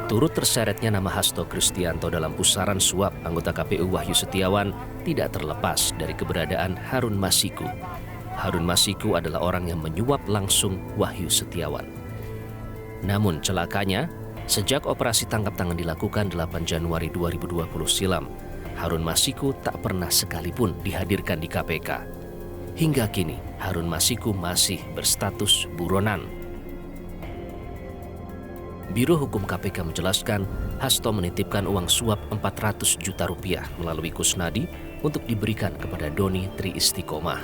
Turut terseretnya nama Hasto Kristianto dalam pusaran suap anggota KPU Wahyu Setiawan tidak terlepas dari keberadaan Harun Masiku. Harun Masiku adalah orang yang menyuap langsung Wahyu Setiawan. Namun celakanya, sejak operasi tangkap tangan dilakukan 8 Januari 2020 silam, Harun Masiku tak pernah sekalipun dihadirkan di KPK. Hingga kini, Harun Masiku masih berstatus buronan. Biro Hukum KPK menjelaskan, Hasto menitipkan uang suap 400 juta rupiah melalui Kusnadi untuk diberikan kepada Doni Tri Istiqomah.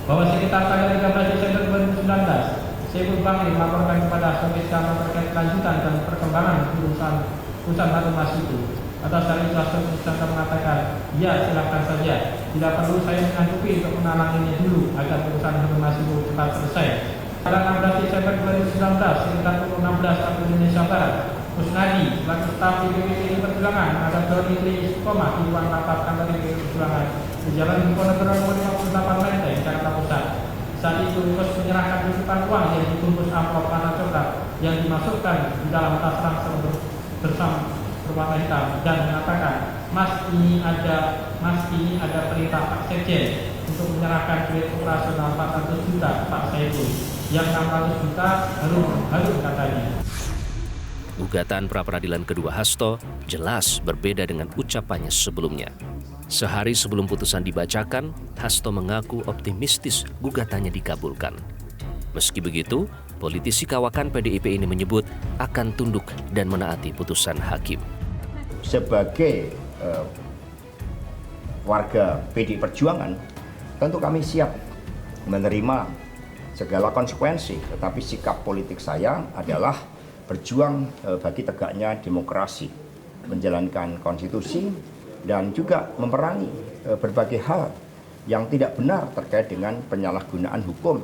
Bahwa sekitar tanggal 13 Desember 2019, Saiful Bahri melaporkan kepada Hasto Kristianto terkait kelanjutan dan perkembangan urusan Harun Masiku. Atas hal itu Hasto Kristianto mengatakan, ya silakan saja, tidak perlu saya menyanggupi untuk menalanginya dulu agar urusan Harun Masiku cepat selesai. Pada 16 Desember 2019, sekitar pukul 16 waktu Indonesia Barat, Kusnadi, selaku staf DPD Perjuangan, menghadap Doni Tri Istiqomah di ruang rapat kantor DPD Perjuangan di Jalan Diponegoro nomor 58 Menteng, Jakarta Pusat. Saat itu Kus menyerahkan titipan uang yang dibungkus amplop warna coklat yang dimasukkan di dalam tas ransel bersama berwarna hitam dan mengatakan, Mas ini ada perintah Pak Sekjen untuk menyerahkan duit operasional 400 juta Pak Saiful. Yang 600 juta harus katanya. Gugatan pra-peradilan kedua Hasto jelas berbeda dengan ucapannya sebelumnya. Sehari sebelum putusan dibacakan, Hasto mengaku optimistis gugatannya dikabulkan. Meski begitu, politisi kawakan PDIP ini menyebut akan tunduk dan menaati putusan hakim. Sebagai warga PDI Perjuangan, tentu kami siap menerima segala konsekuensi, tetapi sikap politik saya adalah berjuang bagi tegaknya demokrasi, menjalankan konstitusi, dan juga memerangi berbagai hal yang tidak benar terkait dengan penyalahgunaan hukum.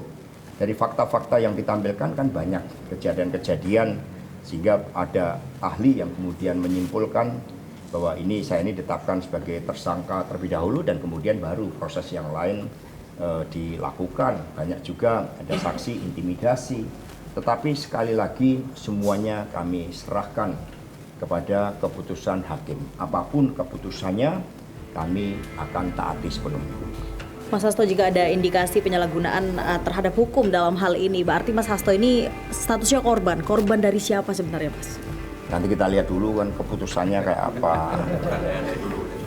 Dari fakta-fakta yang ditampilkan kan banyak kejadian-kejadian, sehingga ada ahli yang kemudian menyimpulkan bahwa saya ini ditetapkan sebagai tersangka terlebih dahulu dan kemudian baru proses yang lain dilakukan. Banyak juga ada saksi intimidasi, tetapi sekali lagi semuanya kami serahkan kepada keputusan hakim. Apapun keputusannya, kami akan taati sepenuhnya. Mas Hasto, jika ada indikasi penyalahgunaan terhadap hukum dalam hal ini, berarti Mas Hasto ini statusnya korban. Korban dari siapa sebenarnya, Mas? Nanti kita lihat dulu kan keputusannya kayak apa.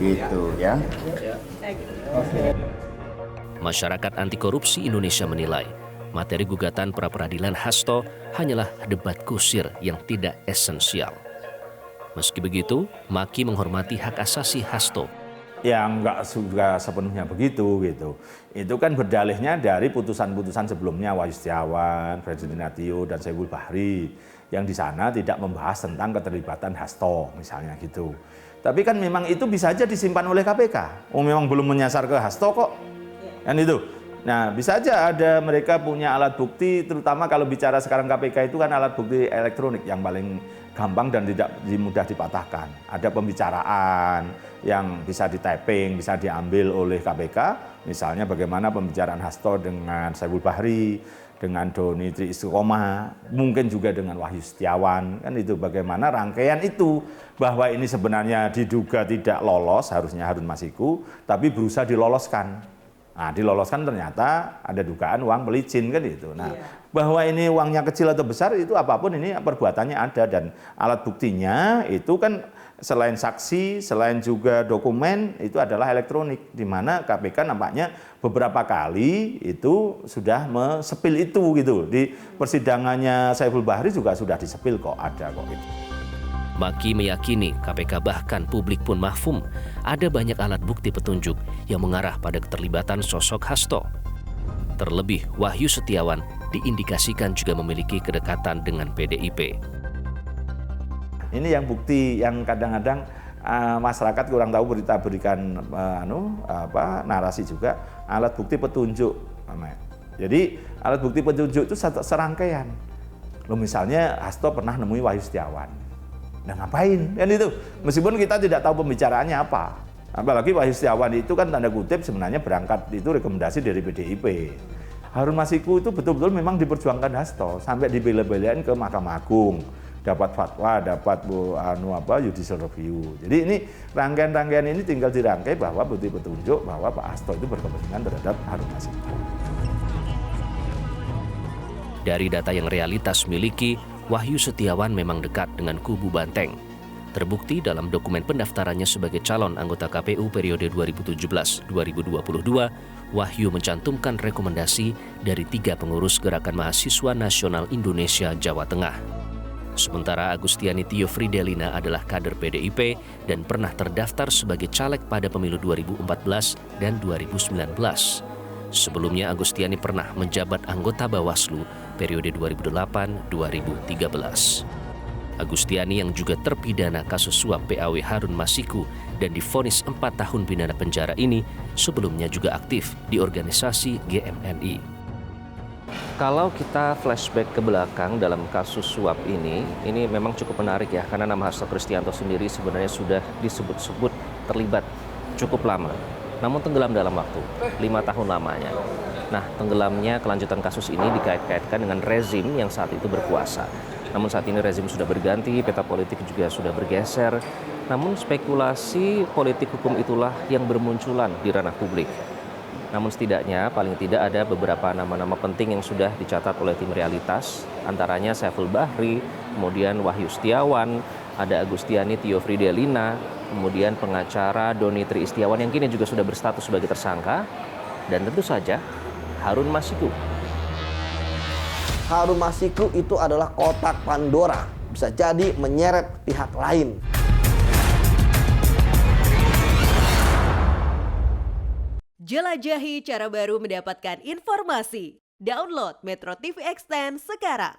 Gitu ya. Oke. Masyarakat Anti Korupsi Indonesia menilai materi gugatan pra-peradilan Hasto hanyalah debat kusir yang tidak esensial. Meski begitu, Maki menghormati hak asasi Hasto. Ya enggak juga sepenuhnya begitu gitu. Itu kan berdalihnya dari putusan-putusan sebelumnya Wahyu Setiawan, Freddy Natio, dan Saiful Bahri yang di sana tidak membahas tentang keterlibatan Hasto misalnya gitu. Tapi kan memang itu bisa saja disimpan oleh KPK. Memang belum menyasar ke Hasto kok. Kan itu. Nah, bisa aja ada mereka punya alat bukti, terutama kalau bicara sekarang KPK itu kan alat bukti elektronik yang paling gampang dan tidak mudah dipatahkan. Ada pembicaraan yang bisa di-typing, bisa diambil oleh KPK, misalnya bagaimana pembicaraan Hasto dengan Saiful Bahri, dengan Doni Tri Istiqomah, mungkin juga dengan Wahyu Setiawan, kan itu bagaimana rangkaian itu, bahwa ini sebenarnya diduga tidak lolos, harusnya Harun Masiku, tapi berusaha diloloskan. Nah, diloloskan ternyata ada dugaan uang pelicin kan itu. Nah, bahwa ini uangnya kecil atau besar itu apapun ini perbuatannya ada dan alat buktinya itu kan selain saksi, selain juga dokumen itu adalah elektronik di mana KPK nampaknya beberapa kali itu sudah mesepil itu gitu. Di persidangannya Saiful Bahri juga sudah disepil kok ada kok gitu. Maki meyakini KPK bahkan publik pun mahfum ada banyak alat bukti petunjuk yang mengarah pada keterlibatan sosok Hasto. Terlebih Wahyu Setiawan diindikasikan juga memiliki kedekatan dengan PDIP. Ini yang bukti yang kadang-kadang masyarakat kurang tahu berikan narasi juga alat bukti petunjuk. Jadi alat bukti petunjuk itu serangkaian. Loh, misalnya Hasto pernah nemui Wahyu Setiawan. Nah ngapain? Kan itu. Meskipun kita tidak tahu pembicaraannya apa. Apalagi Wahyu Setiawan itu kan tanda kutip sebenarnya berangkat itu rekomendasi dari PDIP. Harun Masiku itu betul-betul memang diperjuangkan Hasto sampai dibela-belain ke Mahkamah Agung. dapat fatwa, dapat judicial review. Jadi ini rangkaian-rangkaian ini tinggal dirangkai bahwa bukti petunjuk bahwa Pak Hasto itu berkepentingan terhadap Harun Masiku. Dari data yang realitas miliki, Wahyu Setiawan memang dekat dengan kubu Banteng. Terbukti dalam dokumen pendaftarannya sebagai calon anggota KPU periode 2017-2022, Wahyu mencantumkan rekomendasi dari 3 pengurus Gerakan Mahasiswa Nasional Indonesia Jawa Tengah. Sementara Agustiani Tio Fridelina adalah kader PDIP dan pernah terdaftar sebagai caleg pada pemilu 2014 dan 2019. Sebelumnya Agustiani pernah menjabat anggota Bawaslu periode 2008-2013. Agustiani yang juga terpidana kasus suap PAW Harun Masiku dan divonis 4 tahun pidana penjara ini sebelumnya juga aktif di organisasi GMNI. Kalau kita flashback ke belakang dalam kasus suap ini memang cukup menarik ya, karena nama Hasto Kristianto sendiri sebenarnya sudah disebut-sebut terlibat cukup lama, namun tenggelam dalam waktu, 5 tahun lamanya. Nah, tenggelamnya kelanjutan kasus ini dikait-kaitkan dengan rezim yang saat itu berkuasa. Namun saat ini rezim sudah berganti, peta politik juga sudah bergeser, namun spekulasi politik hukum itulah yang bermunculan di ranah publik. Namun setidaknya paling tidak ada beberapa nama-nama penting yang sudah dicatat oleh tim realitas, antaranya Saiful Bahri, kemudian Wahyu Setiawan, ada Agustiani Tio Fridelina, kemudian pengacara Doni Tri Istiawan yang kini juga sudah berstatus sebagai tersangka, dan tentu saja Harun Masiku. Harun Masiku itu adalah kotak Pandora, bisa jadi menyeret pihak lain. Jelajahi cara baru mendapatkan informasi. Download Metro TV Extend sekarang.